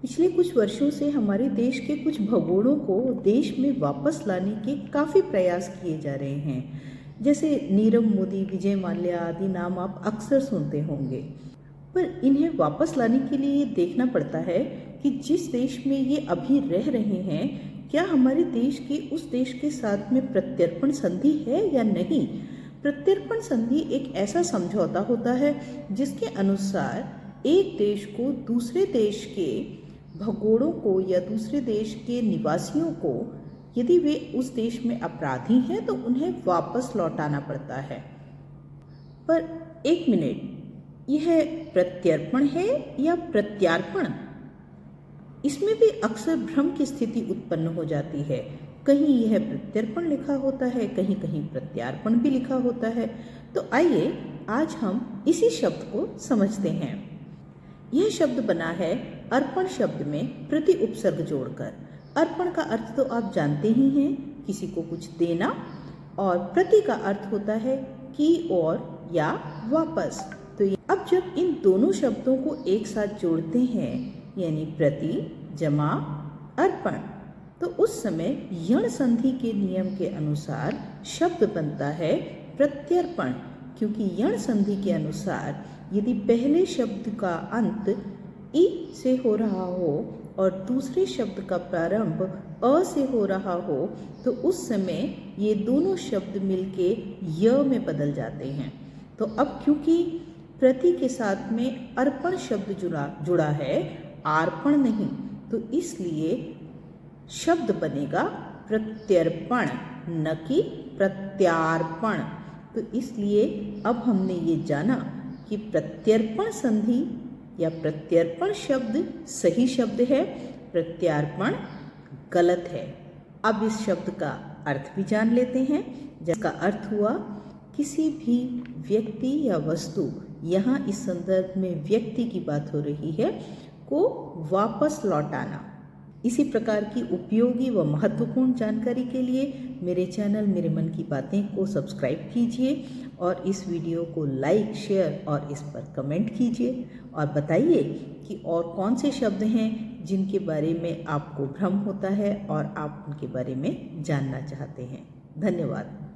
पिछले कुछ वर्षों से हमारे देश के कुछ भगोड़ों को देश में वापस लाने के काफ़ी प्रयास किए जा रहे हैं। जैसे नीरव मोदी, विजय माल्या आदि नाम आप अक्सर सुनते होंगे। पर इन्हें वापस लाने के लिए ये देखना पड़ता है कि जिस देश में ये अभी रह रहे हैं, क्या हमारे देश की उस देश के साथ में प्रत्यर्पण संधि है या नहीं। प्रत्यर्पण संधि एक ऐसा समझौता होता है जिसके अनुसार एक देश को दूसरे देश के भगोड़ों को या दूसरे देश के निवासियों को, यदि वे उस देश में अपराधी हैं तो उन्हें वापस लौटाना पड़ता है। पर एक मिनट, यह प्रत्यर्पण है या प्रत्यार्पण? इसमें भी अक्सर भ्रम की स्थिति उत्पन्न हो जाती है। कहीं यह प्रत्यर्पण लिखा होता है, कहीं कहीं प्रत्यार्पण भी लिखा होता है। तो आइए आज हम इसी शब्द को समझते हैं। यह शब्द बना है अर्पण शब्द में प्रति उपसर्ग जोड़कर। अर्पण का अर्थ तो आप जानते ही हैं, किसी को कुछ देना, और प्रति का अर्थ होता है की और या वापस। तो अब जब इन दोनों शब्दों को एक साथ जोड़ते हैं, यानी प्रति जमा अर्पण, तो उस समय यण संधि के नियम के अनुसार शब्द बनता है प्रत्यर्पण। क्योंकि यण संधि के अनुसार यदि पहले शब्द का अंत इ से हो रहा हो और दूसरे शब्द का प्रारंभ अ से हो रहा हो, तो उस समय ये दोनों शब्द मिलके य में बदल जाते हैं। तो अब क्योंकि प्रति के साथ में अर्पण शब्द जुड़ा है, आर्पण नहीं, तो इसलिए शब्द बनेगा प्रत्यर्पण, न कि प्रत्यार्पण। तो इसलिए अब हमने ये जाना कि प्रत्यर्पण संधि या प्रत्यर्पण शब्द सही शब्द है, प्रत्यार्पण गलत है। अब इस शब्द का अर्थ भी जान लेते हैं, जिसका अर्थ हुआ किसी भी व्यक्ति या वस्तु, यहाँ इस संदर्भ में व्यक्ति की बात हो रही है, को वापस लौटाना। इसी प्रकार की उपयोगी व महत्वपूर्ण जानकारी के लिए मेरे चैनल मेरे मन की बातें को सब्सक्राइब कीजिए और इस वीडियो को लाइक, शेयर और इस पर कमेंट कीजिए और बताइए कि और कौन से शब्द हैं जिनके बारे में आपको भ्रम होता है और आप उनके बारे में जानना चाहते हैं। धन्यवाद।